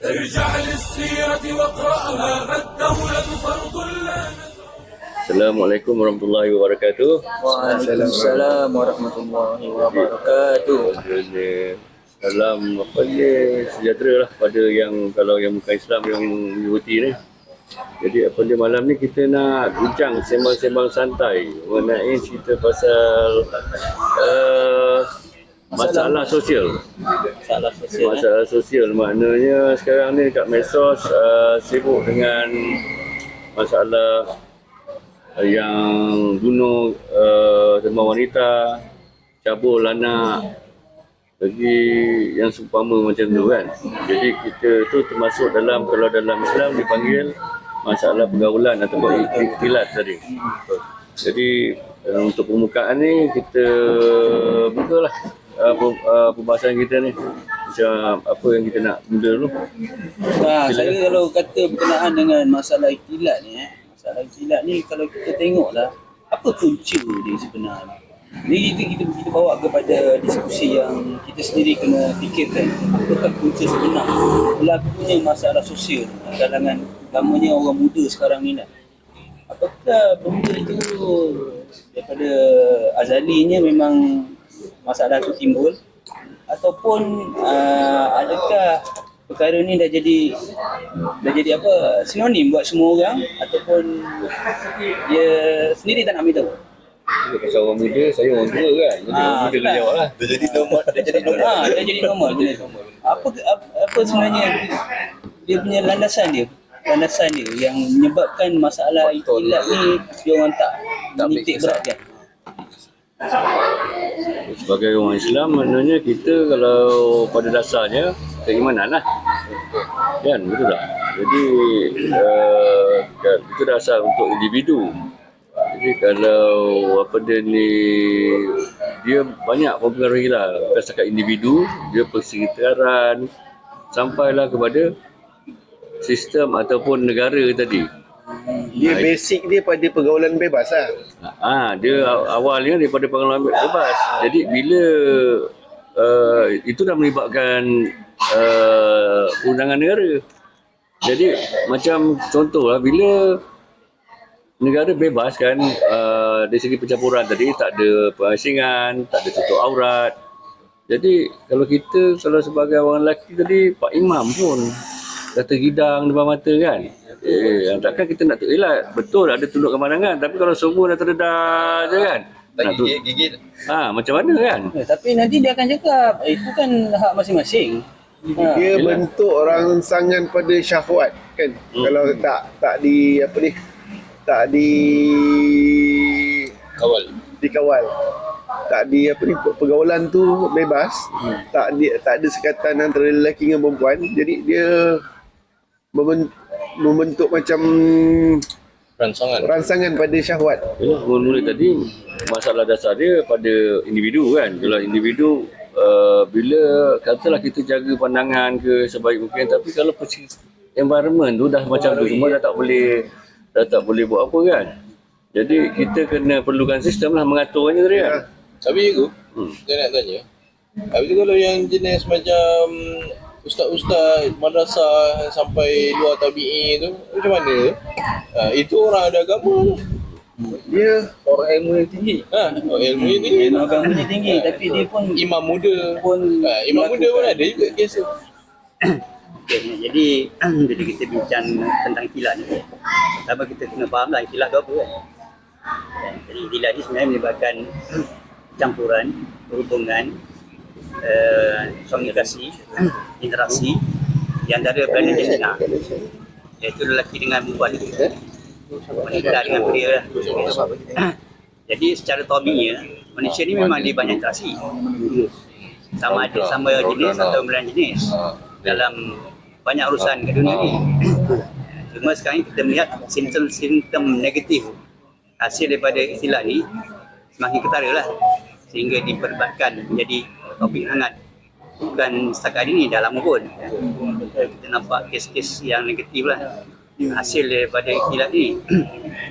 ارجع للسيرة واقرأها فالدولة فرض لا Assalamualaikum warahmatullahi wabarakatuh. Waalaikumsalam warahmatullahi wabarakatuh. Salam apa dia sejahtera lah pada yang kalau yang bukan Islam yang mengikuti ni. Jadi apa dia malam ni kita nak bincang sembang-sembang santai mengenai cerita pasal masalah sosial. Masalah sosial maknanya sekarang ni dekat medsos sibuk dengan masalah yang bunuh teman wanita, cabul anak, lagi yang seumpama macam tu kan. Jadi kita tu termasuk dalam, kalau dalam Islam dipanggil masalah pergaulan ataupun ikhtilat tadi. Jadi untuk permukaan ni kita bukalah pembahasan kita ni. Macam apa yang kita nak mula dulu. Saya kalau kata berkenaan dengan masalah ikhtilat ni, masalah ikhtilat ni kalau kita tengoklah apa punca dia sebenarnya. Ni kita bawa kepada diskusi yang kita sendiri kena fikirkan apakah punca sebenar berlakunya masalah sosial kalangan utamanya orang muda sekarang ni lah. Apakah benda itu daripada azalinya memang masalah itu timbul ataupun adakah perkara ni dah jadi apa sinonim buat semua orang ataupun dia sendiri tak nak ambil tahu. Pasal orang muda, saya orang tua kan. Jadi orang muda kena jawab lah. Dah jadi normal. Apa sebenarnya dia punya landasan dia yang menyebabkan masalah ikhtilat ni dia orang tak menitik beratkan. Sebagai orang Islam maknanya kita kalau pada dasarnya keimanan lah. Kan, betul tak? Jadi itu dasar untuk individu. Jadi kalau apa dia ni, dia banyak mempengaruhi lah. Bukan setakat individu, dia persekitaran sampailah kepada sistem ataupun negara tadi. Dia basic dia pada pergaulan bebas lah. Dia awalnya daripada pergaulan bebas. Jadi bila itu dah melibatkan undangan negara. Jadi macam contohlah bila negara bebas kan, dari segi pencampuran tadi tak ada pengasingan, tak ada tutup aurat. Jadi kalau sebagai orang lelaki tadi Pak Imam pun dah terhidang depan mata kan. Takkan kita nak betul ada tunduk kemandangan, tapi kalau semua dah terdedah je kan. Tak gigit. Macam mana kan? Tapi nanti dia akan cakap itu kan hak masing-masing. Dia bentuk rangsangan pada syahwat kan. Kalau tak dikawal. Tak pergaulan tu bebas. Tak ada sekatan antara lelaki dengan perempuan. Jadi dia membentuk macam rangsangan pada syahwat. Mula tadi masalah dasar dia pada individu kan. Kalau individu bila katalah kita jaga pandangan ke sebaik mungkin, tapi kalau environment tu dah macam tu, semua dah tak boleh buat apa kan. Jadi kita kena perlukan sistem lah mengaturnya tadi kan. Tapi aku saya nak tanya, habis tu kalau yang jenis macam ustaz-ustaz madrasah sampai luar tabi'i tu macam mana? Itu orang ada agama tu. Dia Orang ilmu yang tinggi. Ilmu yang tinggi. Agamanya tinggi, tapi dia pun Imam muda imam muda pun ada juga kes tu. Okay, jadi bila kita bincang tentang ikhtilat ni, pertama kita kena faham lah ikhtilat tu apa kan. Jadi ikhtilat ni sebenarnya menyebabkan campuran, perhubungan, komunikasi, interaksi di antara berada jina, iaitu lelaki dengan perempuan, wanita dengan pria lah. Jadi secara tabiinya manusia ni memang dia banyak interaksi, sama jenis atau berlain jenis dalam banyak urusan kat dunia ni. Cuma sekarang kita melihat simptom-simptom negatif hasil daripada ikhtilat ni semakin ketara lah, sehingga diperdebatkan menjadi topik hangat. Bukan setakat ini, dah lama pun kita nampak kes-kes yang negatif lah hasil daripada ikhtilat ni.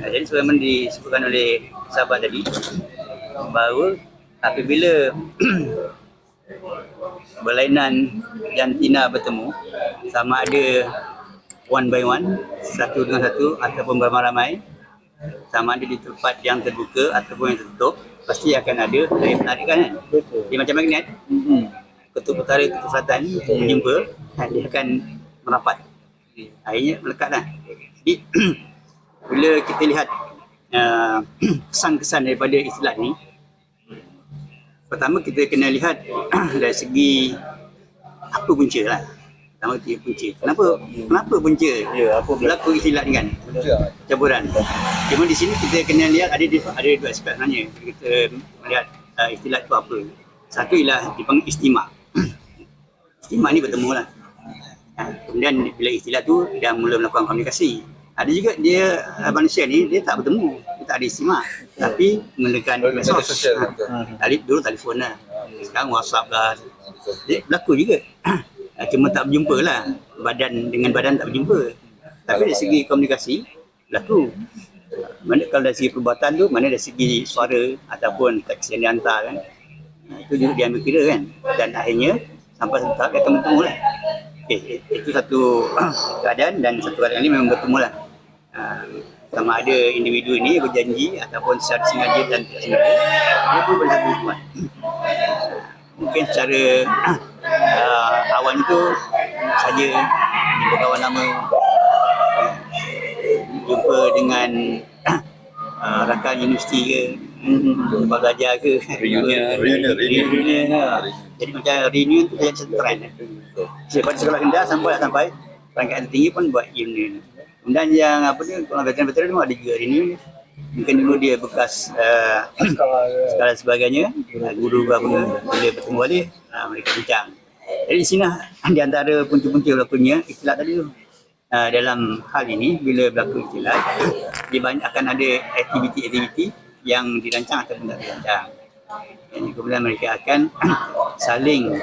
Jadi sebagaimana disebutkan oleh sahabat tadi, bahawa apabila berlainan jantina bertemu, sama ada one by one, satu dengan satu ataupun beramai-ramai, sama ada di tempat yang terbuka ataupun yang tertutup, pasti akan ada daya penarikan kan. Dia macam magnet, kutub utara, kutub selatan berjumpa, dia akan merapat, akhirnya melekat lah. Jadi bila kita lihat kesan-kesan daripada istilah ni, pertama kita kena lihat dari segi apa punca lah. Pertama kita punca. Kenapa punca? Apa berlaku istilah ni kan? Campuran. Cuma di sini kita kena lihat ada dua aspek sebenarnya. Kita melihat istilah itu apa. Satu ialah dipanggil istimak. Istimak ni bertemu lah. Kemudian bila istilah tu dia mula melakukan komunikasi. Ada juga dia manusia ni dia tak bertemu, dia tak ada istimak, tapi menggunakan medsos. Dulu telefon lah, sekarang WhatsApp lah. Dia berlaku juga. Cuma tak berjumpa lah, badan dengan badan tak berjumpa. Tapi dari segi komunikasi berlaku. Mana kalau dari segi perbuatan tu, mana dari segi suara ataupun teks yang dihantar kan, itu juga diambil kira kan. Dan akhirnya sampai satu tahap dia akan bertemu lah. Itu satu keadaan, dan satu keadaan ini memang bertemu lah. Sama ada individu ini berjanji ataupun secara sengaja dan tidak sengaja, dia pun boleh satu hubungan. Mungkin secara awal itu saja di berkawan lama, jumpa dengan rakan universiti ke, tempat belajar ke, reunion. Jadi macam reunion tu jadi satu trend. Daripada sekolah rendah sampai peringkat tinggi pun buat reunion. Kemudian yang apa ni, kalau veteran-veteran tu ada juga reunion. Mungkin dulu dia bekas sekolah sebagainya, guru apa bila bertemu balik, mereka bincang. Jadi di sini di antara punca-punca berlakunya istilah tadi tu. Dalam hal ini bila berlaku istilah, dia banyak akan ada aktiviti-aktiviti yang dirancang ataupun tak dirancang. Dan kemudian mereka akan saling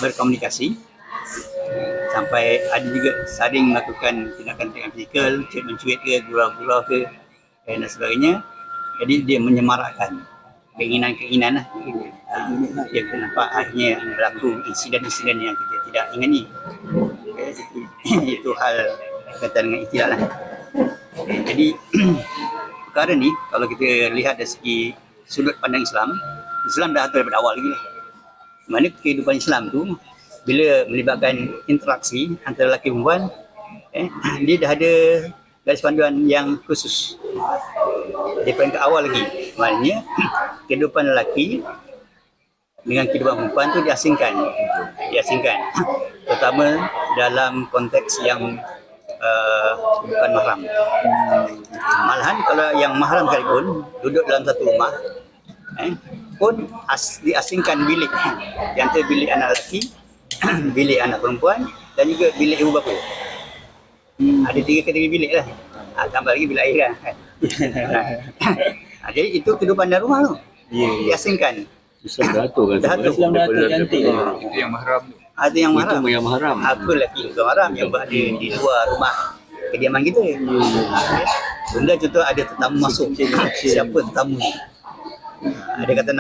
berkomunikasi, sampai ada juga saling melakukan tindakan-tindakan fizikal, mencuit ke, gurau-gurau ke, dan sebagainya. Jadi dia menyemarakkan keinginan-keinginan lah. Dia nampak akhirnya berlaku insiden-insiden yang kita tidak ingini. Itu hal berkaitan dengan istilah lah. Jadi perkara ni kalau kita lihat dari segi sudut pandang Islam dah atur daripada awal lagi lah. Mana kehidupan Islam tu bila melibatkan interaksi antara lelaki dan perempuan, dia dah ada garis panduan yang khusus daripada ke awal lagi. Maknanya kehidupan lelaki dengan kehidupan perempuan tu diasingkan, terutama dalam konteks yang bukan mahram. Malahan kalau yang mahram sekalipun duduk dalam satu rumah, pun diasingkan bilik, di antara bilik anak lelaki, bilik anak perempuan, dan juga bilik ibu bapa. Ada 3 kategori bilik lah. Tambah lagi bilik air lah. Jadi itu kehidupan dalam rumah tu. Diasingkan. Islam dah atur kan. Islam dah atur cantik. Itu yang mahram tu. Ada yang mahram. Itu yang mahram. Apa lelaki bukan mahram yang berada di luar rumah kediaman kita. Kemudian contoh ada tetamu masuk. Siapa tetamu ni? Ada kata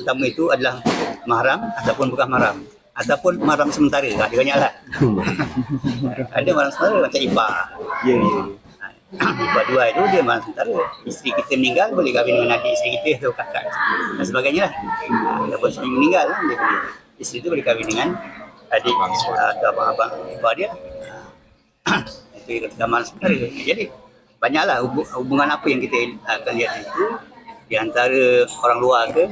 tetamu itu adalah mahram ataupun bukan mahram, ataupun mahram sementara. Ada banyaklah. Ada mahram sementara macam ipar. Ipar 2 itu dia mahram sementara. Isteri kita meninggal boleh kahwin dengan adik isteri kita atau kakak dan sebagainya lah. Ataupun suami meninggal dia boleh, isteri itu boleh kahwin dengan adik atau abang-abang ipar dia. Itu kata mahram sementara. Jadi banyaklah hubungan apa yang kita akan lihat itu di antara orang luar ke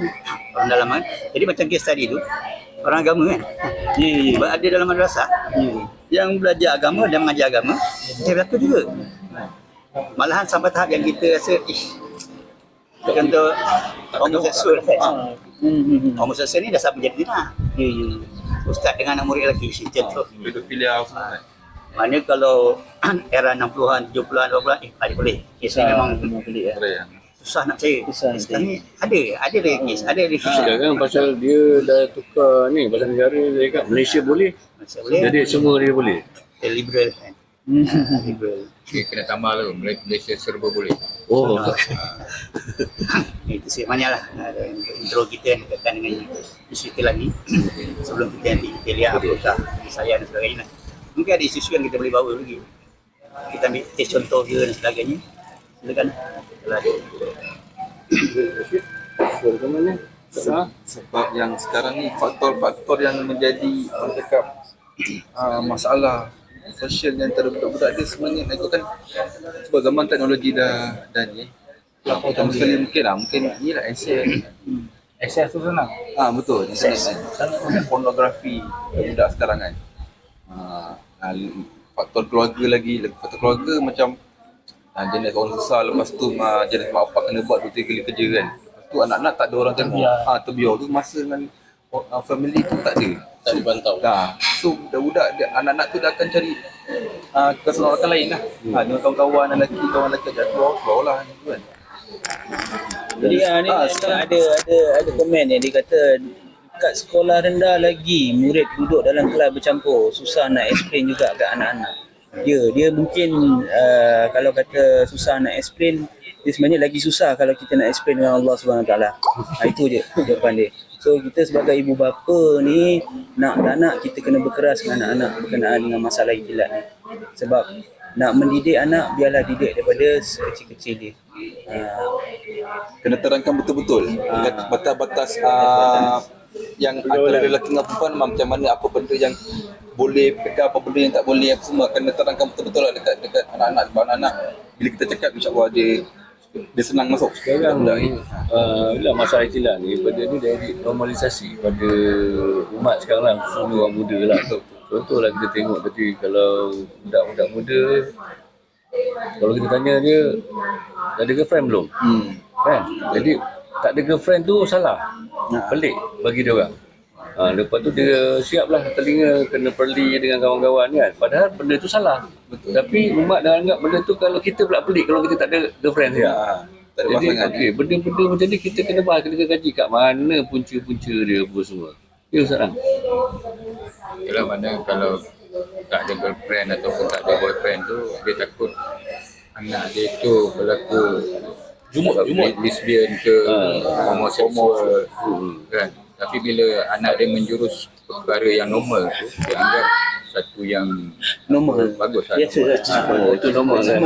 orang dalam kan. Jadi macam case tadi tu, orang agama kan, ada dalam madrasah yang belajar agama dan mengajar agama, dia berlaku juga. Malahan sampai tahap yang kita rasa contoh homoseksual kan, homoseksual ni dah sampai jadi zina. Ustaz dengan anak murid lelaki contoh Pedofilia apa kan. mana kalau era 60-an, 70-an, 80-an ada boleh. Kes ni memang pelik ya. susah nak percaya. Sekarang ni ada kes, ada Sekarang pasal dia dah tukar ni, pasal negara dia cakap Malaysia boleh. boleh. Jadi semua dia boleh. Liberal kan. Liberal. Okay, kena tambah lah, Malaysia serba boleh. Oh. Itu semuanya lah untuk intro kita yang berkaitan dengan isu itulah ni. Sebelum kita nanti kita lihat apakah saya dan sebagainya. Mungkin ada isu yang kita boleh bawa lagi. Kita ambil test contoh dia dan sebagainya. Silakan. Kalau ada. Ke mana? Sebab yang sekarang ni faktor-faktor yang menjadi orang cakap masalah sosial yang antara budak-budak dia sebenarnya kan sebab zaman teknologi dah ni pertama sekali mungkin inilah Akses tu senang. betul sangat pornografi budak sekarang kan. Faktor keluarga faktor macam jenis orang susah, lepas tu jenis mak bapak kena buat 2-3 kali kerja kan. Lepas tu anak-anak tak ada orang tengok. Terbiar tu masa dengan family tu tak ada. Tak dipantau. So budak-budak anak-anak tu dah akan cari keseronokan lain lah. Dengan kawan-kawan lelaki ajak keluar lah kan. Jadi ni ada komen ni, dia kata kat sekolah rendah lagi murid duduk dalam kelas bercampur, susah nak explain juga kat anak-anak. Dia mungkin kalau kata susah nak explain, dia sebenarnya lagi susah kalau kita nak explain dengan Allah SWT. Itu je jawapan dia. So kita sebagai ibu bapa ni nak kita kena berkeras dengan anak-anak berkenaan dengan masalah ikhtilat ni. Sebab nak mendidik anak, biarlah didik daripada sekecil-kecil dia. Kena terangkan betul-betul batas-batas yang antara lelaki dengan perempuan, macam mana, apa benda yang boleh pegang, apa benda yang tak boleh, apa semua kena terangkan betul-betul lah dekat anak-anak. Sebab anak-anak bila kita cakap, insya-Allah dia senang masuk. Sekarang lah masalah ikhtilat ni, benda ni dah normalisasi pada umat sekarang lah, khususnya orang muda lah. Contohlah kita tengok tadi, kalau budak-budak muda, kalau kita tanya dia, dah ada girlfriend belum? Kan? Jadi tak ada girlfriend tu salah, pelik bagi dia orang. Lepas tu dia siaplah telinga kena perli dengan kawan-kawan kan. Padahal benda tu salah. Betul. Tapi umat dah anggap benda tu, kalau kita pula pelik kalau kita tak ada girlfriend dia. Jadi benda-benda macam ni kita kena bahas, kena kaji kat mana punca-punca dia apa semua. Ya Ustaz. Kalau mana kalau tak ada girlfriend ataupun tak ada boyfriend tu, dia takut anak dia tu berlaku jumut lesbian ke homoseksual kan. Tapi bila anak dia menjurus perkara yang normal tu, dia anggap satu yang Normal. bagus lah. Itu normal kan.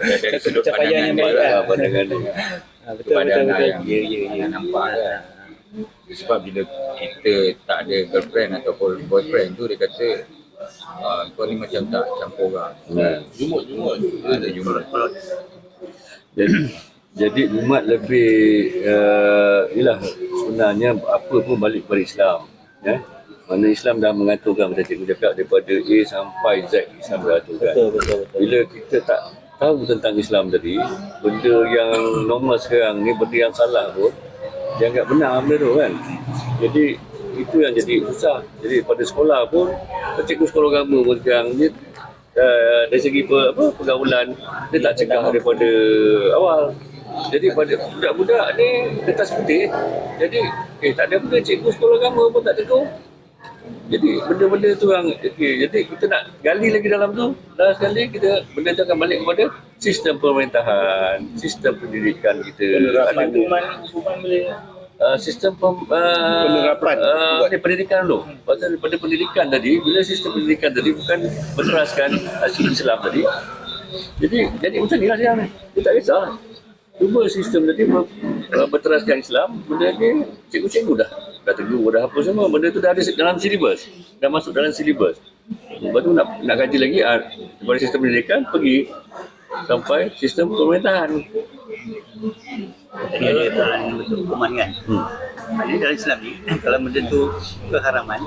Dari sudut Pencapaian yang baik lah. Pandangan dia. kepada anak yang nampak kan. Sebab bila kita tak ada girlfriend ataupun boyfriend tu, dia kata kau ni macam tak campur orang. Jumut. Ada jumut. Jadi umat lebih ialah sebenarnya apa pun balik kepada Islam, ya. Mana Islam dah mengaturkan, macam cikgu cakap, daripada A sampai Z Islam dah aturkan. Betul. Bila kita tak tahu tentang Islam tadi, benda yang normal sekarang ni, benda yang salah pun dianggap benar benda tu kan. Jadi itu yang jadi susah. Jadi pada sekolah pun, cikgu sekolah agama pun sekarang ni dari segi pergaulan dia tak cegah daripada awal. Jadi pada budak-budak ni kertas putih, jadi tak ada benda, cikgu sekolah agama pun tak tegur. Jadi benda-benda tu yang jadi kita nak gali lagi dalam tu. Dah sekali kita benda tu akan balik kepada sistem pemerintahan, sistem pendidikan kita. Hukuman boleh Sistem penerapan pendidikan dulu. Pasal daripada pendidikan tadi, bila sistem pendidikan tadi bukan berteraskan Islam tadi, jadi macam ni lah sekarang ni. Dia tak kisah. Cuba sistem tadi berteraskan Islam, benda ni cikgu-cikgu dah tegur, dah apa semua, benda tu dah ada dalam silibus, dah masuk dalam silibus. Lepas tu nak kaji lagi daripada sistem pendidikan pergi sampai sistem pemerintahan. Jadi ada dalam bentuk hukuman kan. Jadi dalam Islam ni, kalau benda tu keharaman,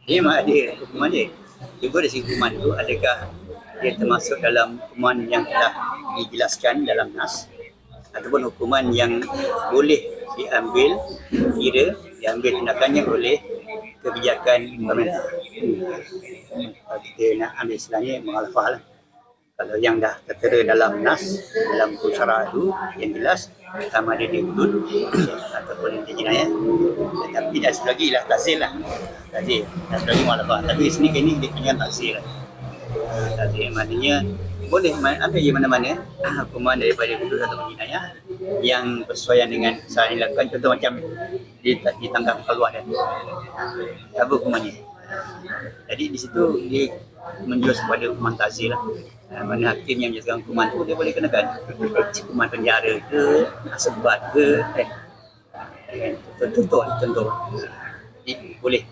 dia memang ada hukuman dia. Cuba dari segi hukuman tu, adakah dia termasuk dalam hukuman yang telah dijelaskan dalam nas, ataupun hukuman yang boleh diambil tindakannya oleh kebijakan pemerintah. Kalau kita nak ambil istilahnya mukhalafah lah. Kalau yang dah tertera dalam nas, dalam hukum syara itu yang jelas, sama ada dia hudud ataupun dia jinayat. Tetapi dah selagi lah takzir lah. Takzir. Dah selagi mukhalafah. Tapi sini kini dia punya takzir lah. Takzir maknanya boleh ambil je mana-mana hukuman daripada kudus atau jenayah yang bersesuaian dengan kesalahan yang dilakukan. Contoh macam ditangkap keluar dan apa hukumannya. Jadi di situ dia menjurus kepada hukuman ta'zir lah. Mana hakim yang menjatuhkan hukuman tu dia boleh kenakan hukuman penjara ke, sebat ke, contoh. Jadi boleh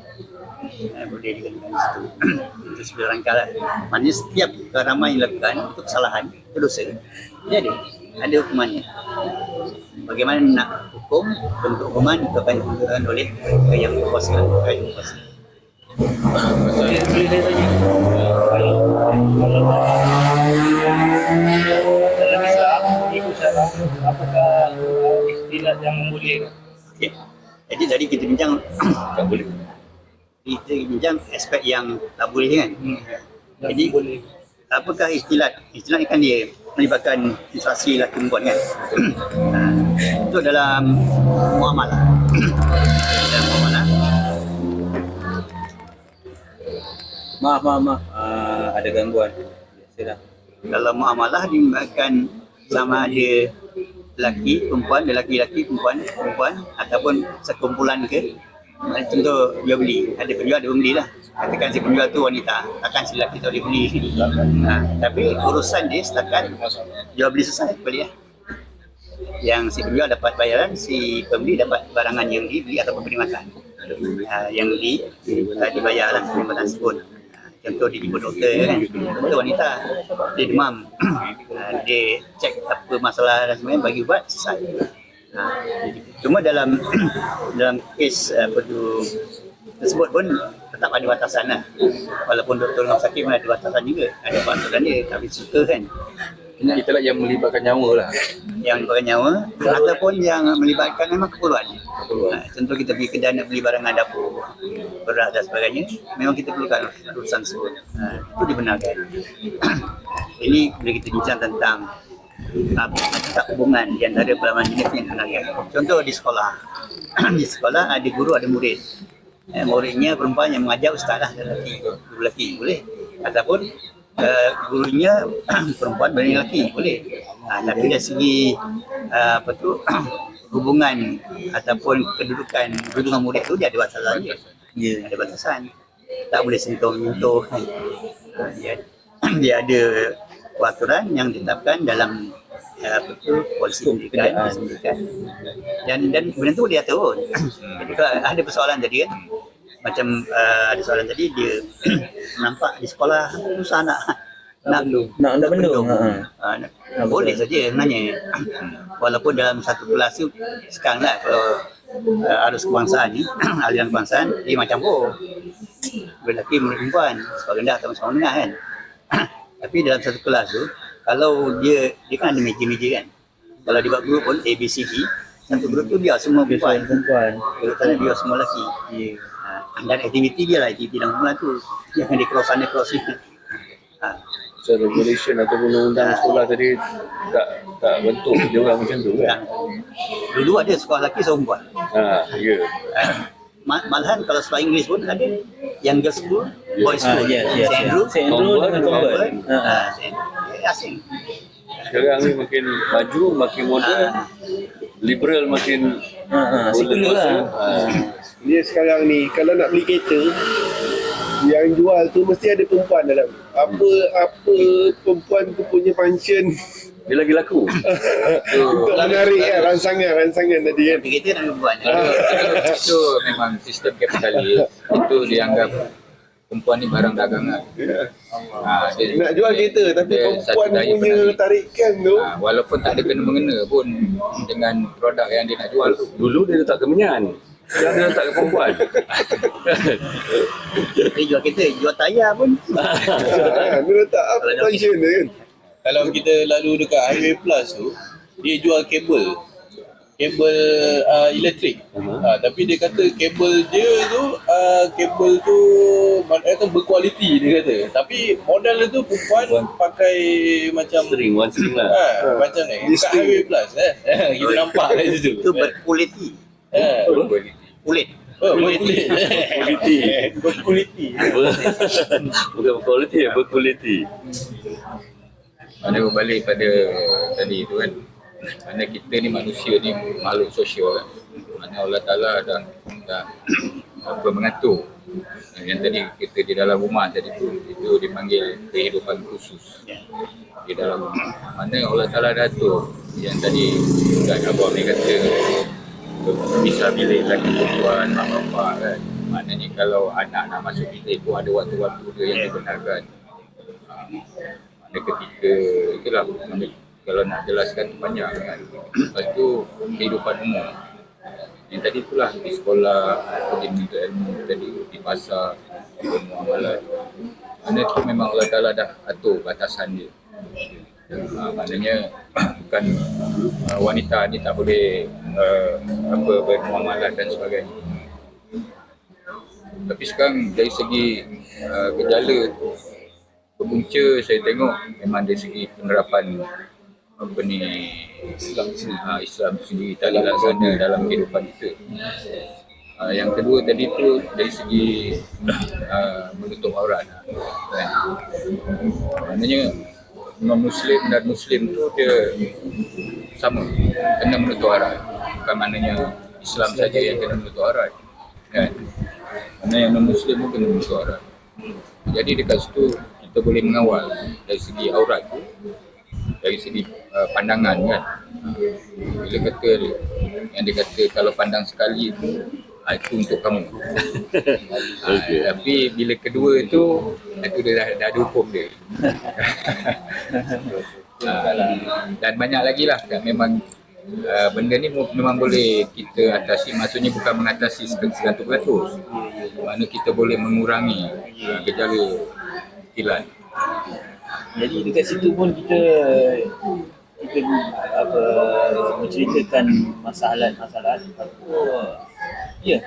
dikenakan di situ. Itu sebenarnya rangka lah. Maknanya setiap ramai yang dilakukan itu kesalahan, itu dosa, dia ada hukumannya. Bagaimana nak hukum, bentuk hukuman itu akan ditentukan oleh yang berkuasa. Boleh saya tanya? Dalam Islam, ikut syarak, apakah istilah yang membolehkan? Okay. Jadi tadi kita bincang tak boleh. Kita bincang aspek yang tak boleh kan. Jadi apakah istilah? Istilah ni kan dia melibatkan instruksi lelaki perempuan kan. Itu dalam muamalah. Dalam muamalah. Maaf. Ada gangguan. Biasalah. Kalau muamalah dimelibatkan sama ada lelaki, perempuan, lelaki, perempuan ataupun sekumpulan ke. Contoh jual beli, ada penjual ada pembeli lah. Katakan si penjual tu wanita, takkan si lelaki tak boleh beli. Tapi urusan dia setakat jual beli selesai balik lah. Yang si penjual dapat bayaran, si pembeli dapat barangan yang dibeli ataupun beri makan. Yang dibayar lah perkhidmatan tersebut. Contoh dia jumpa doktor kan, doktor wanita, dia demam, dia cek apa masalah dan sebagainya, bagi ubat, selesai. Cuma dalam kes tersebut pun tetap ada batasan lah. Walaupun doktor rumah sakit pun ada batasan juga, ada batasan dia, tak boleh suka kan. Itulah yang melibatkan nyawa lah. Yang melibatkan nyawa ataupun yang melibatkan memang keperluan. Contoh kita pergi kedai nak beli barangan dapur, beras dan sebagainya, memang kita perlukan urusan tersebut. Itu dibenarkan. Ini bila kita bincang tentang tak hubungan di antara perlawanan jenis yang dibenarkan. Contoh di sekolah. Di sekolah ada guru ada murid. Muridnya perempuan yang mengajar ustaz lah, lelaki boleh. Ataupun gurunya perempuan dan lelaki boleh. Tapi dari segi hubungan ataupun kedudukan guru dengan murid tu dia ada batasan dia. Ada batasan. Tak boleh sentuh-menyentuh. Dia ada peraturan yang ditetapkan dalam polisi pendidikan. Dan benda tu dia atur. Jadi kalau ada persoalan tadi kan, macam ada soalan tadi dia nampak di sekolah susah nak bendung. Boleh saja sebenarnya. Walaupun dalam satu kelas tu sekarang lah kalau arus kebangsaan ni, aliran kebangsaan dia macam lelaki murid perempuan, sekolah rendah atau sekolah menengah kan. Tapi dalam satu kelas tu kalau dia kan ada meja-meja kan. Kalau dia buat grup pun ABCD, satu grup tu biar semua perempuan. Kalau tak biar semua lelaki. Dan aktiviti dia lah, aktiviti dalam bulan tu jangan dia cross sana cross sini. So regulation ataupun undang sekolah tadi tak bentuk dia orang macam tu kan. Dulu ada sekolah lelaki sekolah perempuan. Ya. Malahan kalau sekolah Inggeris pun ada yang girls school, boys school. St. Andrew dengan Convent. Asing. Sekarang ni makin maju, makin moden, liberal makin sekular lah. Dia sekarang ni kalau nak beli kereta, yang jual tu mesti ada perempuan dalam. Apa perempuan tu punya function dia lagi laku. untuk menarik rangsangan tadi kan. Kita nak perempuan. Itu memang sistem kapitalis. Itu dianggap perempuan ni barang dagangan. Nak jual kereta tapi perempuan punya tarikan tu. Walaupun tak ada kena-mengena pun dengan produk yang dia nak jual tu. Dulu dia letak kemenyan. Sekarang dia letak ke perempuan. Dia jual kereta, jual tayar pun. Dia letak apa function dia kan. Kalau kita lalu dekat Highway Plus tu, dia jual kabel elektrik. Tapi dia kata kabel dia tu maknanya kan berkualiti dia kata. Tapi model dia tu perempuan pakai macam String lah. macam ni. Dekat Highway Plus kita nampak kat situ. Itu berkualiti. Kulit. Berkualiti. Bukan berkualiti, berkualiti. Mana berbalik pada tadi tu kan, mana kita ni manusia ni makhluk sosial kan. Mana Allah Ta'ala dah apa mengatur. Yang tadi kita di dalam rumah tadi tu, itu dipanggil kehidupan khusus di dalam rumah. Mana Allah Ta'ala dah atur. Yang tadi Ustaz Abang ni kata bisa bilik lagi perempuan, mak bapak kan. Maknanya kalau anak nak masuk bilik pun ada waktu-waktu dia yang dibenarkan. Ada ketika itulah, kalau nak jelaskan banyak kan. Lepas tu kehidupan umum. Yang tadi itulah di sekolah, pergi menuntut ilmu tadi, di pasar, bermuamalat. Mana tu memang Allah Ta'ala dah atur batasan dia. Maknanya bukan wanita ni tak boleh apa bermuamalat dan sebagainya. Tapi sekarang dari segi gejala berpunca saya tengok memang dari segi penerapan apa ni Islam sendiri tak dilaksana dalam kehidupan kita. Yang kedua tadi tu dari segi menutup aurat kan. Maknanya non-Muslim dan Muslim tu dia sama, kena menutup aurat. Bukan maknanya Islam saja yang kena menutup aurat kan. Mana yang non-Muslim pun kena menutup aurat. Jadi dekat situ kita boleh mengawal dari segi aurat tu, dari segi pandangan kan. Bila kata yang dia kata kalau pandang sekali tu itu untuk kamu. Tapi bila kedua tu itu dia dah ada hukum dia. Dan banyak lagi lah kan, memang benda ni memang boleh kita atasi, maksudnya bukan mengatasi 100%. Mana kita boleh mengurangi gejala kilat. Jadi dekat situ pun kita apa menceritakan masalah apa ya,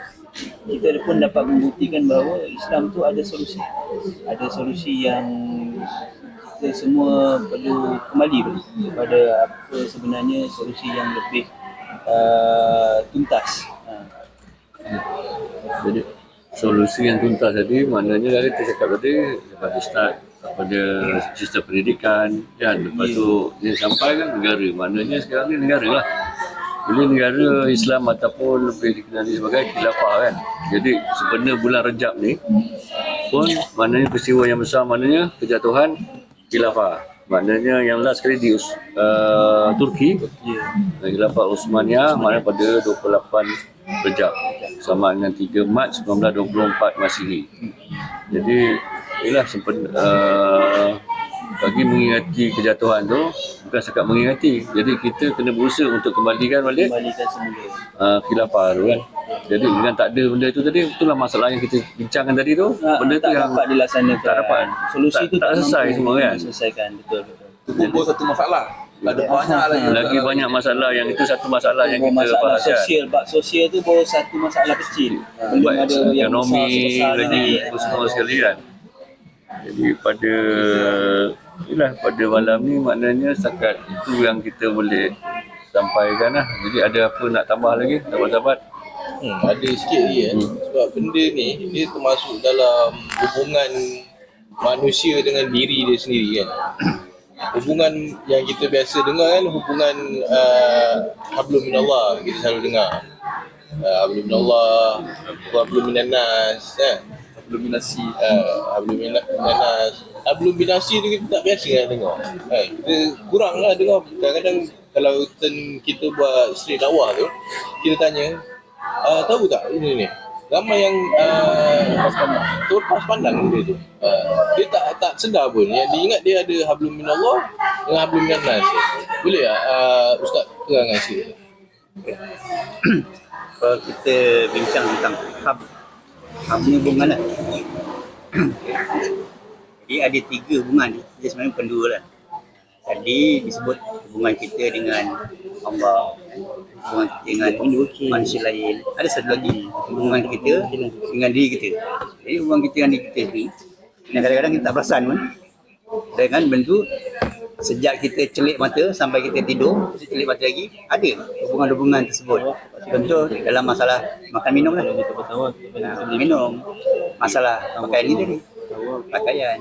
kita pun dapat membuktikan bahawa Islam tu ada solusi yang kita semua perlu kembali kepada apa sebenarnya solusi yang lebih tuntas. Jadi solusi yang tuntas tadi maknanya tadi kita cakap tadi kepada Ustaz, kepada sistem pendidikan kan. Lepas tu dia sampai kan negara, maknanya sekarang ni negara lah. Bila negara Islam ataupun lebih dikenali sebagai khilafah kan. Jadi sebenarnya bulan Rejab ni pun maknanya peristiwa yang besar, maknanya kejatuhan khilafah. Maknanya yang last sekali di Turki, khilafah Utsmaniyah, maknanya pada 28 Rejab sama dengan 3 Mac 1924 Masihi. Jadi inilah bagi mengingati kejatuhan tu, bukan sekat mengingati. Jadi kita kena berusaha untuk kembalikan semula khilafah tu kan. Jadi dengan tak ada benda tu tadi, itulah masalah yang kita bincangkan tadi tu. Benda tu yang dapat dilaksanakan. Tak dapat. Solusi tu tak selesai semua kan. Selesaikan betul. Itu satu masalah. Ada banyak lagi banyak masalah yang itu satu masalah yang kita masalah bahas. sosial tu baru satu masalah kecil. Belum ada yang ekonomi besar lagi semua sekali kan. Jadi pada malam ni maknanya setakat itu yang kita boleh sampaikan lah. Jadi ada apa nak tambah lagi sahabat-sahabat? Ada sikit lagi sebab benda ni dia termasuk dalam hubungan manusia dengan diri dia sendiri kan. Hubungan yang kita biasa dengar kan, hubungan hablum minallah, kita selalu dengar hablum minallah, hablum minannas kan, hablum minasi tu kita tak biasa nak dengar kan. Kita kurang lah dengar. Kadang-kadang kalau kita buat street dakwah tu, kita tanya tahu tak ini ni ramai yang terlepas pandang benda tu. Dia tak sedar pun. Yang dia ingat dia ada hablum minallah dengan hablum minannas. Boleh tak Ustaz terangkan sikit? Kalau kita bincang tentang hab ni hubungan lah. Jadi ada 3 hubungan ni. Dia sebenarnya bukan 2 lah. Tadi disebut hubungan kita dengan Allah, hubungan kita dengan manusia lain. Ada satu lagi hubungan kita dengan diri kita. Jadi hubungan kita dengan diri kita sendiri, dan kadang-kadang kita tak perasan pun dengan benda tu. Sejak kita celik mata sampai kita tidur, kita celik mata lagi, ada hubungan-hubungan tersebut. Contoh dalam masalah makan minum lah. Minum, masalah pakaian ni tadi, pakaian.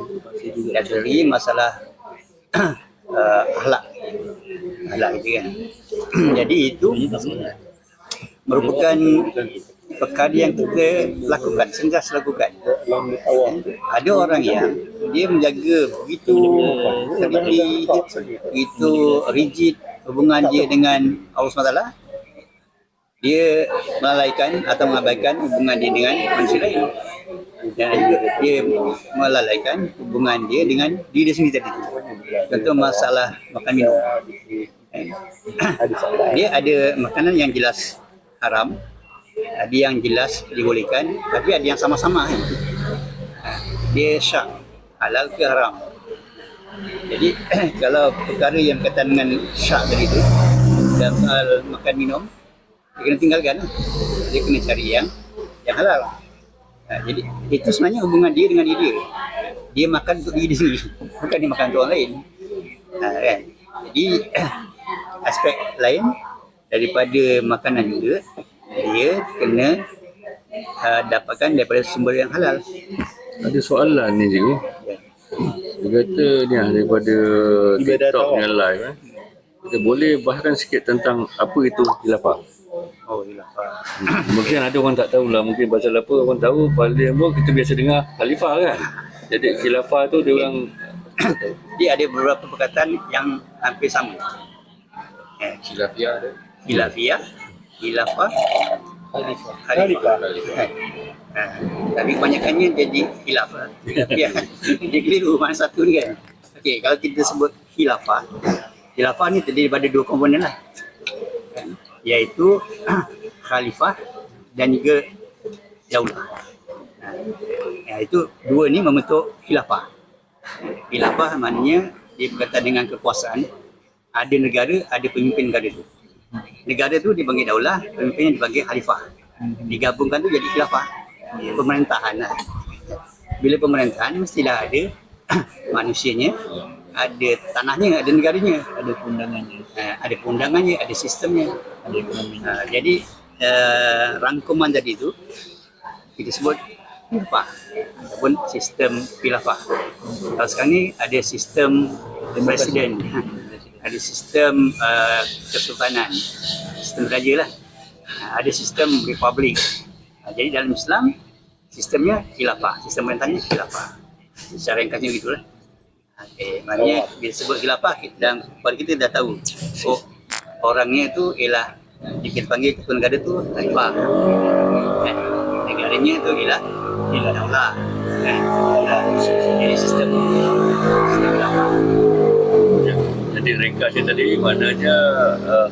Dan lagi masalah akhlak itu kan. Jadi itu merupakan perkara yang kita lakukan, sentiasa lakukan. Ada orang yang dia menjaga begitu teliti, begitu rigid hubungan dia dengan Allah SWT, dia melalaikan atau mengabaikan hubungan dia dengan manusia lain. Dan juga dia melalaikan hubungan dia dengan diri sendiri tadi. Contoh masalah makan minum. Dia ada makanan yang jelas haram, ada yang jelas dibolehkan, tapi ada yang sama-sama. Dia syak, halal ke haram. Jadi kalau perkara yang berkaitan dengan syak tadi itu, dalam soal makan minum, dia kena tinggalkan. Dia kena cari yang halal. Jadi itu sebenarnya hubungan dia dengan diri dia. Dia makan untuk diri sendiri, bukan dia makan untuk orang lain. Kan? Jadi aspek lain daripada makanan juga, dia kena dapatkan daripada sumber yang halal. Ada soalan ni cikgu. Dia kata ni daripada TikTok dengan live kita boleh bahaskan sikit tentang apa itu khilafah. Oh, khilafah. Mungkin ada orang tak tahulah, mungkin pasal apa orang tahu, paling pun kita biasa dengar khalifah kan. Jadi khilafah tu dia orang Dia ada beberapa perkataan yang hampir sama. Khilafiyah ada. Khilafah, khalifah. Tapi kebanyakannya jadi khilafah. Dia keliru mana satu ni kan. Okey, kalau kita sebut khilafah ni terdiri daripada dua komponen lah. Iaitu khalifah dan juga daulah. Itu dua ni membentuk khilafah. Khilafah maknanya dia berkaitan dengan kekuasaan. Ada negara, ada pemimpin negara tu. Negara tu dipanggil daulah, pemimpinnya dipanggil khalifah. Digabungkan tu jadi khilafah. Pemerintahan lah. Bila pemerintahan mestilah ada manusianya, ada tanahnya, ada negaranya, ada perundangannya, ada sistemnya, ada ekonominya. Jadi rangkuman tadi tu kita sebut khilafah ataupun sistem khilafah. Kalau sekarang ni ada sistem presiden, ada sistem kesultanan, sistem raja lah, ada sistem republik. Jadi dalam Islam sistemnya khilafah, sistem pemerintahannya khilafah. Secara ringkasnya begitulah. Maknanya bila sebut khilafah dan pada kita dah tahu, oh orangnya tu ialah kita panggil ketua negara tu khalifah. Negaranya tu ialah daulah. Jadi sistem khilafah. Jadi ringkasnya tadi maknanya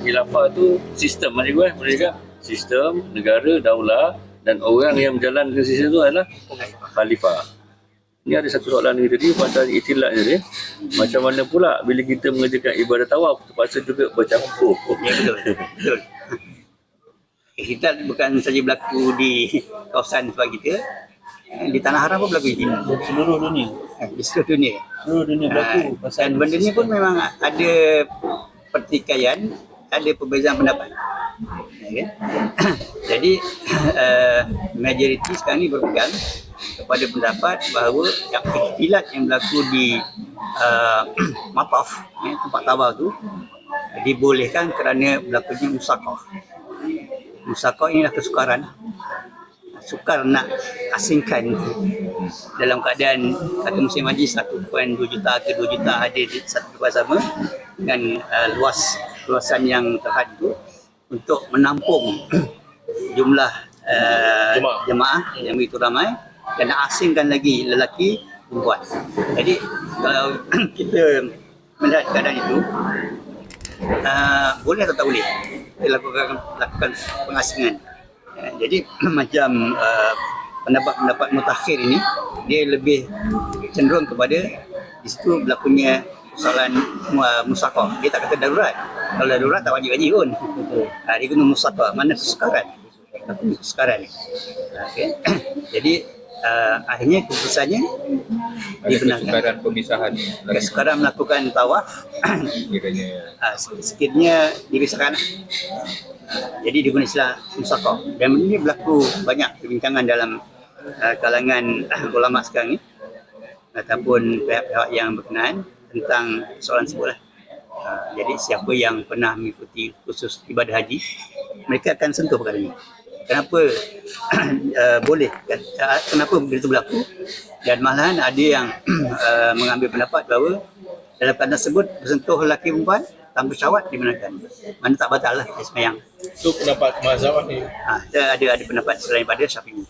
khilafah tu sistem mana gue boleh cakap sistem negara daulah dan orang yang berjalan ke sistem tu adalah khalifah. Ni ada satu soalan ni tadi pasal itilat ni. Macam mana pula bila kita mengerjakan ibadat tawaf terpaksa juga bercampur. Ya betul. Itilat bukan saja berlaku di kawasan tempat kita, di tanah haram pun berlaku di seluruh dunia. Di seluruh dunia berlaku. Dan benda ni pun memang ada pertikaian, ada perbezaan pendapat. Ya, kan? Jadi majoriti sekarang ni berpegang kepada pendapat bahawa yang ikhtilat yang berlaku di mataf, tempat tawaf tu dibolehkan kerana berlakunya musaqah. Musaqah inilah kesukaran. Sukar nak asingkan dalam keadaan kata musim haji 1.2 juta ke 2 juta hadir di satu tempat sama dengan luasan yang terhad itu untuk menampung jumlah jemaah yang begitu ramai dan nak asingkan lagi lelaki perempuan. Jadi kalau kita melihat keadaan itu boleh atau tak boleh kita lakukan pengasingan. Jadi macam pendapat mutakhir ini dia lebih cenderung kepada di situ berlakunya persoalan musaqah. Dia tak kata darurat. Kalau darurat tak wajib haji pun. Dia guna musaqah, mana kesukaran. Okay. Jadi akhirnya keputusannya dibenarkan. Kesukaran melakukan tawaf sekiranya dipisahkan. Jadi digunakan istilah musaqah. Dan ini berlaku banyak perbincangan dalam kalangan ulama sekarang ni ataupun pihak-pihak yang berkenaan tentang soalan tersebut lah. Jadi siapa yang pernah mengikuti kursus ibadah haji, mereka akan sentuh perkara ini. Kenapa boleh? Kenapa begitu berlaku? Dan malahan ada yang mengambil pendapat bahawa dalam keadaan tersebut bersentuh lelaki perempuan tanpa syahwat dibenarkan. Mana tak batal lah dia semayang. Itu pendapat mazhab ni. Ada pendapat selain pada Syafi'i.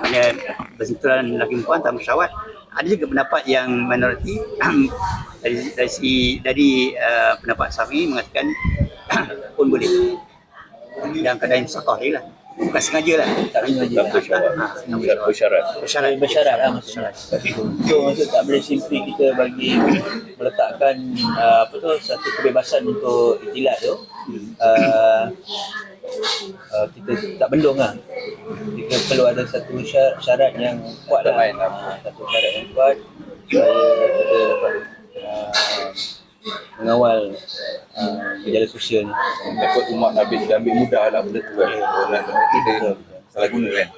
Maknanya bersentuhan lelaki perempuan tanpa syahwat. Ada juga pendapat yang minoriti dari pendapat Syafi'i mengatakan pun boleh. Dalam keadaan musakah je lah. Bukan sengaja lah. Tak sengaja. Bersyarat lah maksudnya. So maksud tak boleh simply kita bagi meletakkan satu kebebasan untuk iktilat tu. Kita tak bendung lah. Kita perlu ada satu syarat yang kuat lah. Satu syarat yang kuat supaya kita dapat mengawal gejala sosial ni. Takut umat ambil mudah lah benda tu kan. Orang kita salah guna kan.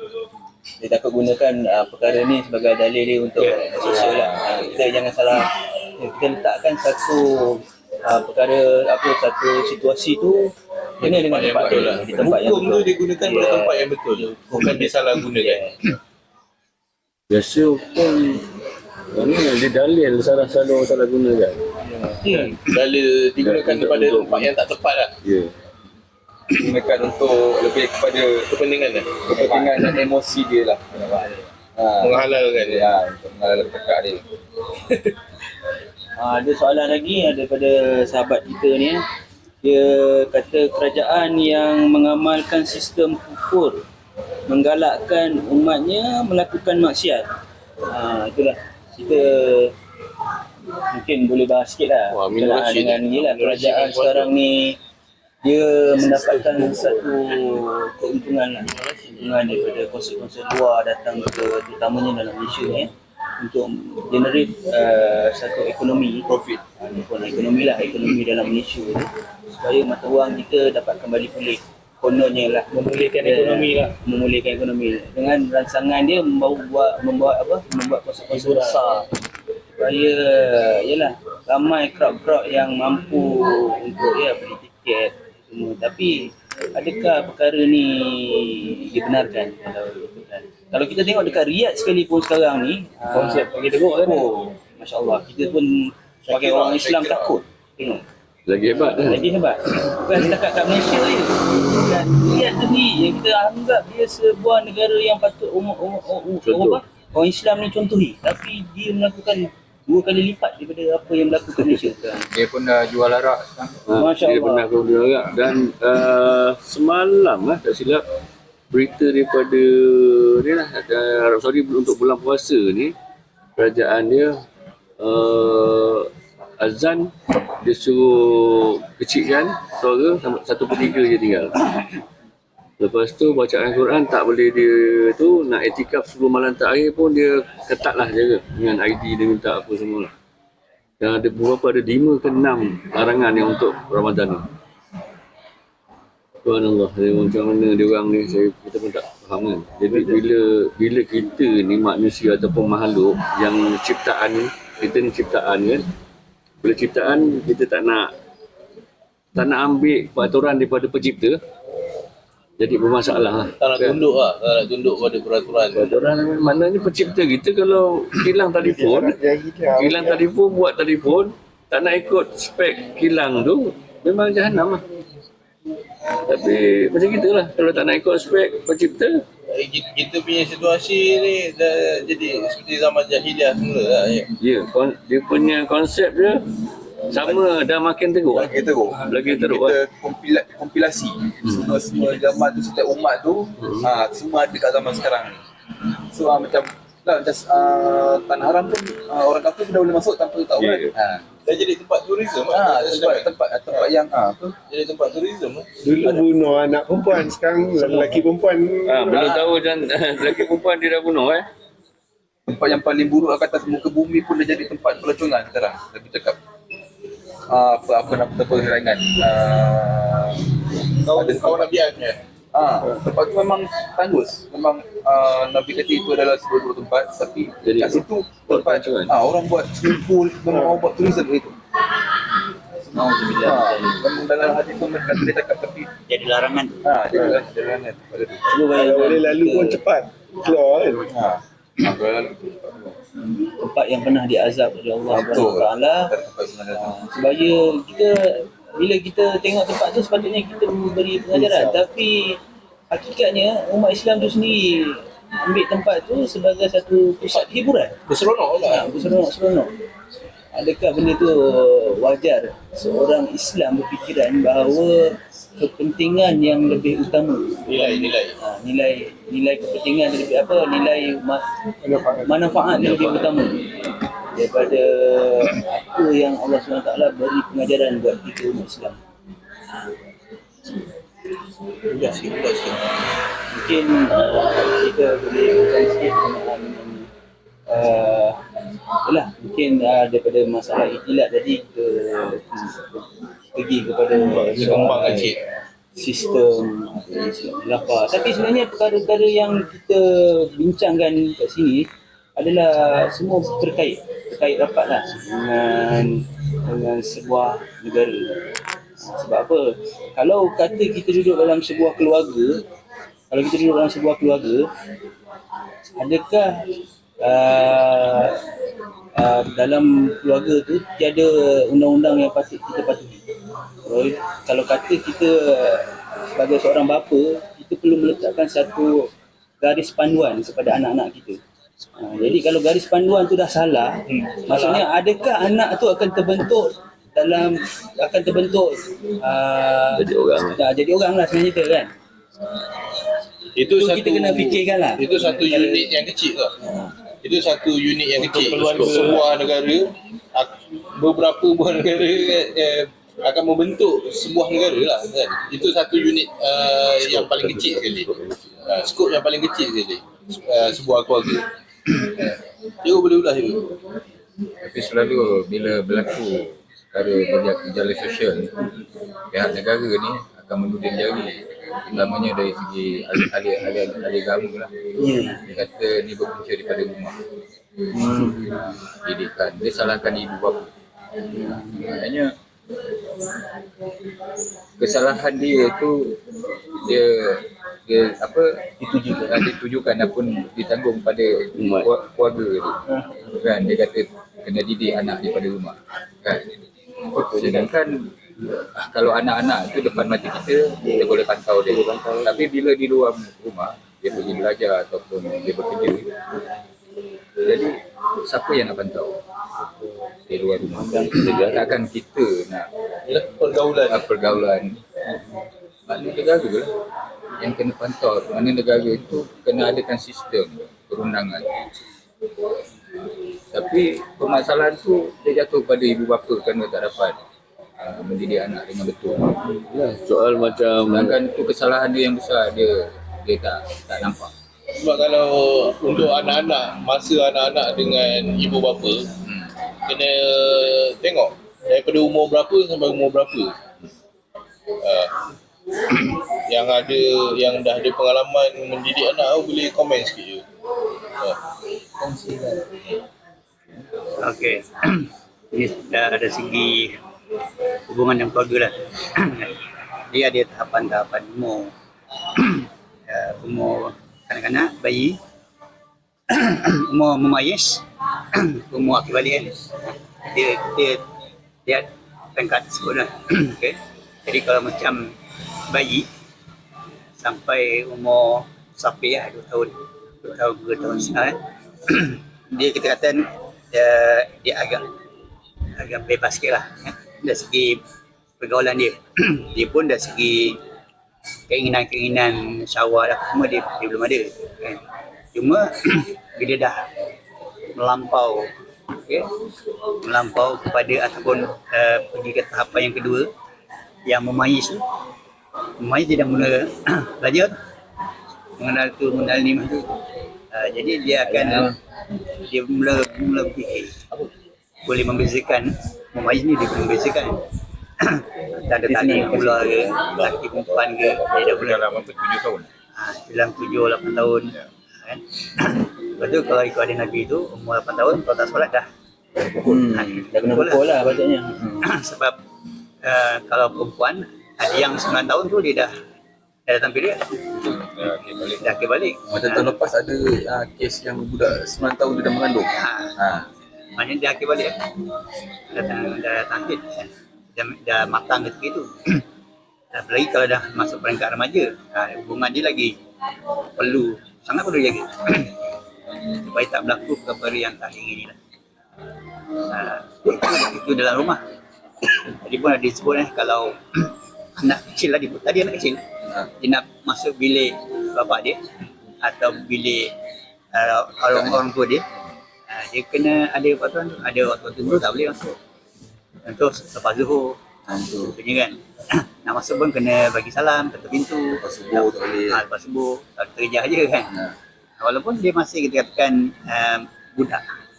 Dia takut gunakan perkara ni sebagai dalil dia untuk sosial lah. Kita jangan salah. Kita letakkan satu perkara satu situasi tu kena dengan tempat dia lah. Di tempat yang Hukum tu digunakan pada tempat yang betul. Bukan disalah gunakan. Biasa pun ni dia dalil salah guna kan. Dalil digunakan pada tempat yang tak tepat lah. Ya. Gunakan untuk lebih kepada Kepentingan lah. kepentingan dan emosi dia lah. Menghalalkan dia. Untuk menghalalkan tekak dia. Ada soalan lagi daripada sahabat kita ni. Dia kata kerajaan yang mengamalkan sistem kufur menggalakkan umatnya melakukan maksiat. Itulah kita mungkin boleh bahas sikit lah. Wah, Amin Rashid dengan ni. yelah, Amin Rashid kerajaan ni sekarang ni dia mendapatkan satu keuntungan lah. Keuntungan daripada konsep-konsep luar datang ke terutamanya dalam Malaysia ni untuk generate satu ekonomi profit. Ekonomi dalam Malaysia ni supaya mata wang kita dapat kembali pulih. Kononnya lah memulihkan ekonomi dengan rancangan dia membuat konsep-konsep besar supaya yalah ramai crowd yang mampu untuk beli tiket semua. Tapi adakah perkara ni dibenarkan kalau kita tengok dekat Riyadh sekalipun sekarang ni konsep bagi tengok kan masya-Allah kita pun sebagai orang Islam takut tengok Lagi hebat kan? lagi hebat. Bukan setakat kat Malaysia je. Dan Riyadh tu ni yang kita anggap dia sebuah negara yang patut orang Islam ni contohi. Tapi dia melakukan 2 kali lipat daripada apa yang berlaku kat Malaysia sekarang. Dia pun dah jual arak sekarang. Masya Dia Allah. pernah kemudian agak. Dan semalam tak silap berita daripada ni lah Arab Saudi untuk bulan puasa ni, kerajaan dia azan dia suruh kecilkan suara sampai 1/3 je tinggal. Lepas tu bacaan Quran tak boleh dia tu nak iktikaf 10 malam terakhir pun dia ketat lah jaga dengan ID dia minta apa semua lah. Dan ada beberapa ada 5 ke 6 larangan yang untuk Ramadan ni. Subhanallah, macam mana dia orang ni kita pun tak faham kan. Jadi bila kita ni manusia ataupun makhluk yang ciptaan kita ni ciptaan kan. Bila ciptaan kita tak nak ambil peraturan daripada pencipta. Jadi bermasalah lah. Tak nak tunduk lah. Tak nak tunduk pada peraturan. Peraturan maknanya pencipta kita kalau hilang telefon buat telefon tak nak ikut spek kilang tu memang jahanam lah. Tapi macam kita lah, kalau tak nak ikut spek pencipta Kita punya situasi ni dah jadi seperti zaman jahiliah semula lah. dia punya konsep dia sama dah makin teruk Lagi teruk. lah. Kita kompilasi semua zaman tu setiap umat tu semua ada kat zaman sekarang ni. So macam Tanah Haram pun orang kafir pun dah boleh masuk tanpa tahu kan. Dah jadi tempat turisme Tempat yang tu jadi tempat turisme. Dulu bunuh anak perempuan, sekarang lelaki perempuan. Belum tahu dan lelaki perempuan dia dah bunuh tempat yang paling buruk kat atas muka bumi pun dah jadi tempat pelacuran sekarang. Tapi cakap apa nama serangan Kau Nabi An Tempat tu memang tandus. Memang Nabi kata itu adalah sebuah dua tempat, tapi Jadi, kat situ tempat pelancongan. orang buat swimming pool, memang orang buat tourism itu. Memang dalam hadis tu mereka dia cakap, tapi Jadi larangan tu. jangan pada tu. Cuba Kalau bayangkan boleh lalu pun cepat keluar kan. tempat yang pernah diazab oleh Allah Betul. SWT. Tempat sebenarnya tu. Supaya kita, bila kita tengok tempat tu, sepatutnya kita memberi pengajaran. Tapi hakikatnya umat Islam tu sendiri ambil tempat tu sebagai satu pusat hiburan. Berseronok lah. Berseronok-seronok. Adakah benda tu wajar seorang Islam berfikiran bahawa kepentingan yang lebih utama, nilai kepentingan lebih apa, nilai manfaat yang lebih utama daripada apa yang Allah SWT beri pengajaran buat kita umat Islam. Mungkin kita boleh bukan sikit berkenaan dengan itulah, mungkin daripada masalah ikhtilat tadi kita pergi kepada Kembang kecil. sistem lapar. Tapi sebenarnya perkara-perkara yang kita bincangkan kat sini adalah semua terkait rapatlah dengan sebuah negara. Sebab apa? Kalau kata kita duduk dalam sebuah keluarga, adakah dalam keluarga tu tiada undang-undang yang kita patuhi? Kalau kata kita sebagai seorang bapa, kita perlu meletakkan satu garis panduan kepada anak-anak kita. Jadi kalau garis panduan tu dah salah, maksudnya adakah anak tu akan terbentuk jadi orang lah sebenarnya kita kan. Itu Tu satu, kita kena fikirkan lah. Itu satu unit yang kecil tau. Itu satu unit yang kecil. Sebuah negara, beberapa buah negara akan membentuk sebuah negara lah kan. Itu satu unit yang paling kecil sekali. Skop yang paling kecil sekali. Sebuah keluarga. Dia boleh ulas juga. Tapi selalu bila berlaku perkara berjalan sosial, pihak negara ni akan menuding jari, utamanya dari segi ahli agama lah. Dia kata ni berpunca daripada rumah. Didikan, dia salahkan ibu bapa. Maknanya kesalahan dia tu dia ditujukan ataupun ditanggung pada keluarga tu. Kan dia kata kena didik anak daripada rumah. Kan. Sedangkan kalau anak-anak tu depan mata kita boleh pantau dia. Tapi bila di luar rumah, dia pergi belajar ataupun dia bekerja, jadi siapa yang nak pantau di luar rumah? Takkan kita nak pergaulan. Maknanya negara lah yang kena pantau. Mana negara itu kena adakan sistem perundangan. Tapi permasalahan tu dia jatuh pada ibu bapa kerana tak dapat mendidik anak dengan betul. Soal macam Sedangkan tu kesalahan dia yang besar, dia tak nampak. Sebab kalau untuk anak-anak, masa anak-anak dengan ibu bapa, kena tengok daripada umur berapa sampai umur berapa. Yang dah ada pengalaman mendidik anak, boleh komen sikit je. Okey. Ini dari segi hubungan dengan keluarga lah. Dia ada tahapan-tahapan umur kanak-kanak, bayi, umur memayis, umur akil balik kan. Dia pangkat tersebut lah. Okay. Jadi kalau macam bayi sampai umur sapi lah, 2 tahun 3 tahun setengah kan. Dia kita kata dia agak bebas sikit lah dari segi pergaulan dia. Dia pun dari segi keinginan syahwat lah semua dia belum ada kan. Cuma bila dah melampau kepada ataupun pergi ke tahapan yang kedua yang memayis tu, dia dah mula belajar mengenal nikmat tu. Jadi dia akan dia mula fikir boleh membezakan, memayis ni dia boleh membezakan Tak ada tali pula ke, lelaki perempuan ke, dia dah boleh dalam apa 7 tahun. dalam 7-8 tahun kan. Lepas tu kalau ikut hadis Nabi tu umur 8 tahun kalau tak solat dah Dah kena pukul lah patutnya. sebab kalau perempuan ada yang 9 tahun tu dia dah datang period, dah ke balik. Macam tahun lepas ada kes yang budak 9 tahun dia dah mengandung. Maknanya dia akhir balik dah haid dah matang ketika itu. Apalagi kalau dah masuk peringkat remaja, hubungan dia lagi sangat perlu jaga supaya tak berlaku perkara yang tak ingin lah. Itu dalam rumah. Tadi pun ada disebut kalau anak kecil tadi anak kecil dia nak masuk bilik bapak dia atau bilik orang tua dia, dia kena ada peraturan tu, ada waktu tertentu tak boleh masuk. Contoh lepas zuhur contohnya kan, nak masuk pun kena bagi salam, ketuk pintu. Lepas subuh tak boleh. Lepas subuh terjah je kan. Walaupun dia masih kita katakan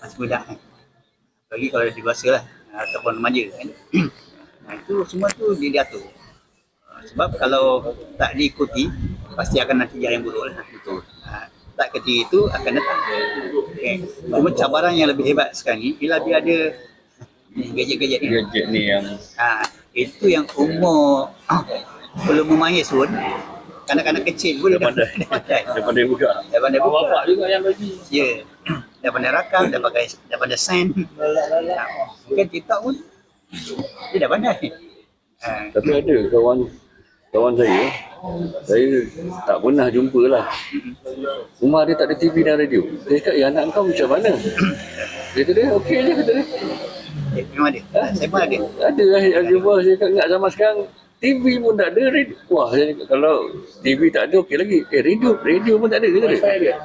masih budak kan. Bagi kalau dia dewasa lah ataupun remaja kan. Itu semua tu dia diatur. Sebab kalau tak diikuti pasti akan natijah yang buruk lah. Betul. Tak ketika itu akan datang. Okay. Cuma cabaran yang lebih hebat sekarang ni bila dia ada gadget-gadget ni. Gadget ni yang Itu yang umur belum memayis pun, kanak-kanak kecil pun dah daripada buka. Daripada buka. Bapak juga yang bagi. Ya. Daripada rakam, daripada send. Mungkin TikTok pun dia dah pandai. Tapi ada kawan saya tak pernah jumpa lah. Rumah dia tak ada TV dan radio. Dia cakap, anak kau macam mana? Dia kata dia, okey je kata dia. Memang ada. Saya pun ada. Ada lah yang jumpa, saya cakap ingat zaman sekarang TV pun tak ada, radio. Wah, saya cakap, kalau TV tak ada okey lagi. Radio pun tak ada kata dia. Wifi dia.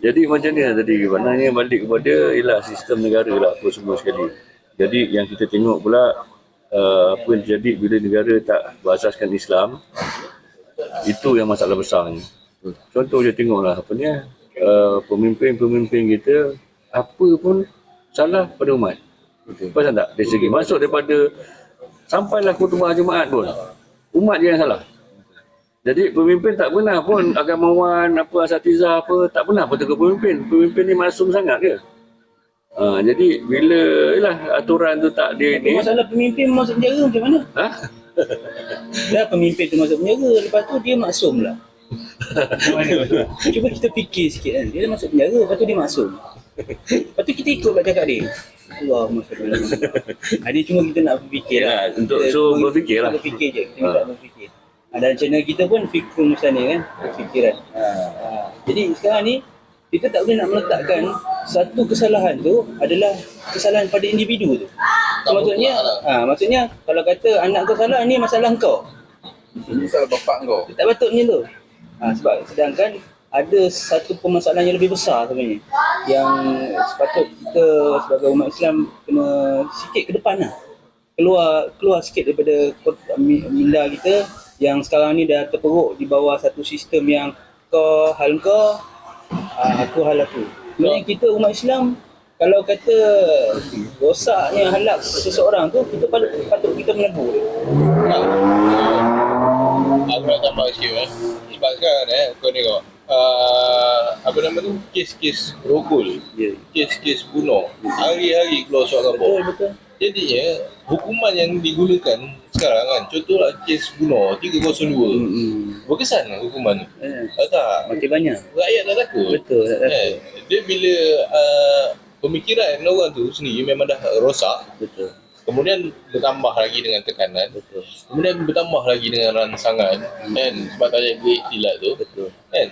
Jadi macam ni lah tadi, maknanya balik kepada ialah sistem negara lah apa semua sekali. Jadi yang kita tengok pula apa yang terjadi bila negara tak berasaskan Islam, itu yang masalah besarnya. Contoh je tengoklah apa ni, pemimpin-pemimpin kita apa pun salah pada umat. Pasal tak? Dari segi masuk daripada sampailah khutbah Jumaat pun umat je yang salah. Jadi pemimpin tak pernah pun agamawan asatizah tak pernah pun tegur pemimpin. Pemimpin ni masum sangat ke? Jadi bila aturan tu tak dia ni, Masalah pemimpin masuk penjara macam mana? Dah pemimpin tu masuk penjara, lepas tu dia maksum lah. Cuba kita fikir sikit kan. Dia masuk penjara, lepas tu dia maksum. Lepas tu kita ikut kat cakap dia. Allahumma salli ala Muhammad. Dia cuma kita nak berfikir lah. untuk suruh berfikir lah. Berfikir je, kita minta berfikir. Dan channel kita pun Fikrul Musani kan, fikiran. Jadi sekarang ni kita tak boleh nak meletakkan satu kesalahan tu adalah kesalahan pada individu tu. So, maksudnya kalau kata anak kau salah, ni masalah kau. Ini salah bapak kau. Tak patutnya tu. Sebab sedangkan ada satu permasalahan yang lebih besar sebenarnya yang sepatut kita sebagai umat Islam kena sikit ke depan lah. Keluar sikit daripada minda kita yang sekarang ni dah terperuk di bawah satu sistem yang kau hal kau, aku hal aku. Sebenarnya kita umat Islam kalau kata rosaknya halak seseorang tu, kita patut kita menegur. Aku nak tambah sikit sebab sekarang kau tengok apa nama tu, kes-kes rogol, kes-kes bunuh hari-hari keluar surat khabar. Betul. Jadinya hukuman yang digunakan sekarang kan, contohlah kes bunuh 302 berkesan hukuman tu. Tak Makin banyak. rakyat tak takut. Betul, tak takut. Dia bila pemikiran orang tu sendiri memang dah rosak. Betul. Kemudian bertambah lagi dengan tekanan. Betul. Kemudian bertambah lagi dengan rangsangan kan, sebab tanya ikhtilat tu. Betul. Kan,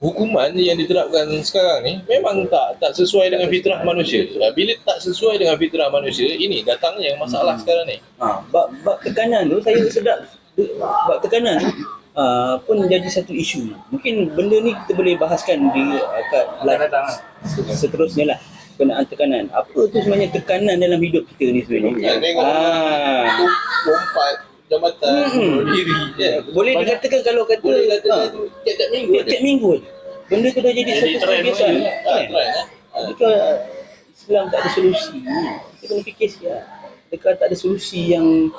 hukuman yang diterapkan sekarang ni memang tak sesuai dengan fitrah manusia. Bila tak sesuai dengan fitrah manusia, ini datangnya masalah sekarang ni. Bab tekanan tu saya sedap. Bab tekanan tu pun jadi satu isu. Mungkin benda ni kita boleh bahaskan di kat live seterusnya lah. Kenaan tekanan. Apa tu sebenarnya tekanan dalam hidup kita ni sebenarnya? Tengok lompat jambatan, bunuh diri. Boleh dikatakan kalau kata tiap-tiap minggu. tiap minggu je. Benda tu dah jadi satu kebiasaan. Jika Islam tak ada solusi, kita kena fikir sikit lah. dekat tak ada solusi yang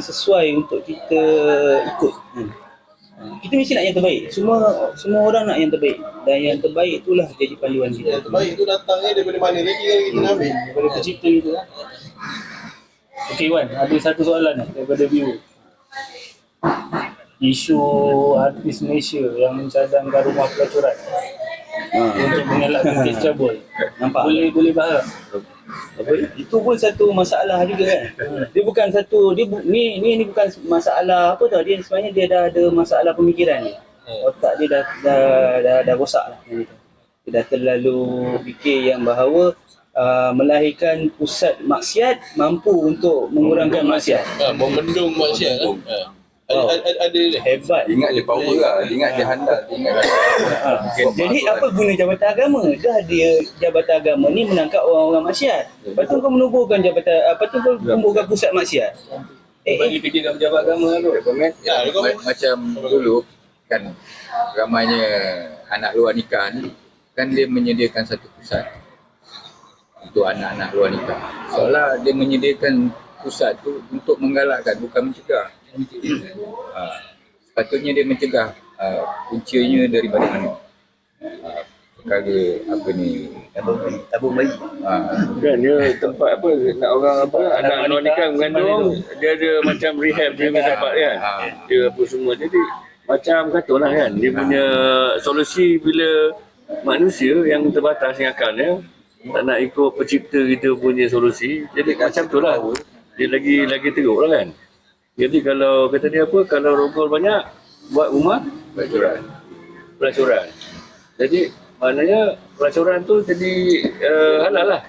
sesuai untuk kita ikut. Kita mesti nak yang terbaik. Semua orang nak yang terbaik, dan yang terbaik itulah jadi panduan kita. Yang terbaik tu datangnya daripada mana lagi kalau kita nak ambil? Daripada pencipta kita lah. Okey Wan, ada satu soalan daripada viewer. Isu artis Malaysia yang mencadangkan rumah pelacuran untuk mengelakkan kes cabul. Nampak? Boleh faham? Apa? Itu pun satu masalah juga kan. Dia bukan satu, ni bukan masalah apa tau. Dia sebenarnya dia dah ada masalah pemikiran dia. Otak dia dah rosak lah. Dia dah terlalu fikir yang bahawa melahirkan pusat maksiat mampu untuk mengurangkan maksiat. Membendung maksiat lah. Ada Hebat. Ingat dia power lah, ingat dia handal, ingat Jadi apa guna jabatan agama? Dah dia jabatan agama ni menangkap orang-orang maksiat. Lepas tu kau menubuhkan kau menubuhkan pusat maksiat. Bagi fikirkan pejabat agama tu. Macam dulu kan ramainya anak luar nikah ni kan dia menyediakan satu pusat untuk anak-anak luar nikah. Seolah dia menyediakan pusat tu untuk menggalakkan, bukan mencegah. Sepatutnya dia mencegah puncanya daripada mana? Perkara apa ni? Tabung bayi. Kan dia tempat apa nak orang apa anak luar nikah mengandung, dia ada macam rehab dia dapat kan. Dia apa semua. Jadi macam katalah kan dia punya solusi bila manusia yang terbatas yang akalnya tak nak ikut pencipta kita punya solusi. Jadi macam tu lah. Dia lagi teruk lah kan. Jadi kalau kata dia apa, kalau rogol banyak buat rumah pelacuran. Jadi maknanya pelacuran tu jadi halal lah.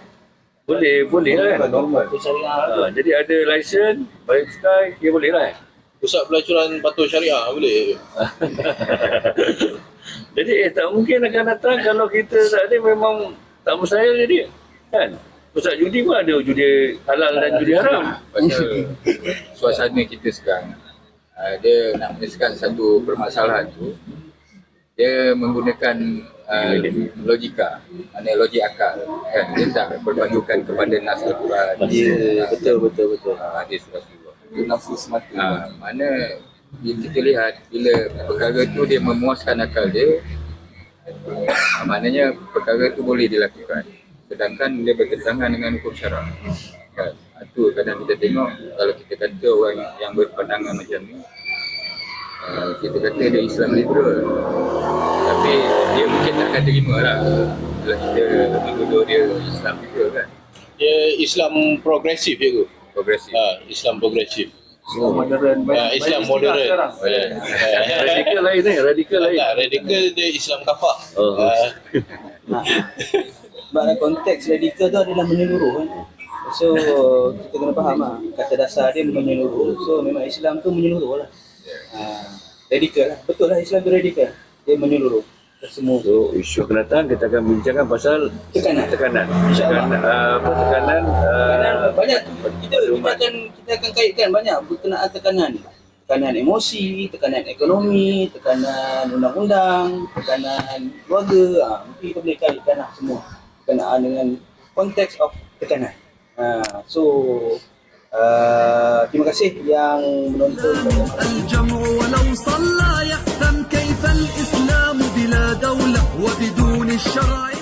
Boleh lah kan. Jadi ada lesen, bayar cukai, dia boleh lah. pusat pelacuran patuh syariah boleh. Jadi tak mungkin akan datang kalau kita tak ada, memang tak mustahil jadi kan. Pusat judi pun ada judi halal dan judi haram. Pasal suasana kita sekarang, dia nak menyelesaikan satu permasalahan tu, dia menggunakan logika, maknanya logik akal kan. Dia tak berpandukan kepada nas Al-Quran. Ya, betul. Hadis Rasulullah. Itu nafsu semata. Mana kita lihat bila perkara tu dia memuaskan akal dia, maknanya perkara tu boleh dilakukan. Sedangkan dia bertentangan dengan hukum syarak. Kan? Itu kadang kita tengok kalau kita kata orang yang berpandangan macam ni, kita kata dia Islam liberal. Tapi dia mungkin tak akan terima lah kalau kita menuduh dia Islam liberal kan. Dia Islam progresif je tu. Progresif. Islam progresif. Modern. Islam modern. Radikal lain ni, radikal lain. Tak, radikal dia Islam kafah. Sebab konteks radikal tu adalah menyeluruh kan. So kita kena faham lah, kata dasar dia menyeluruh. So memang Islam tu menyeluruh lah. Radikal lah, betul lah Islam tu radikal. Dia menyeluruh ke semua. So isu akan datang kita akan bincangkan pasal tekanan. InsyaAllah. Tekanan banyak kita akan kaitkan banyak berkenaan tekanan. Tekanan emosi, tekanan ekonomi, tekanan undang-undang, tekanan keluarga. Mungkin kita boleh kaitkan lah semua berkenaan dengan konteks of tekanan. Terima kasih yang menonton. الجمع ولو صلى يحتم كيف الإسلام بلا دولة وبدون الشرع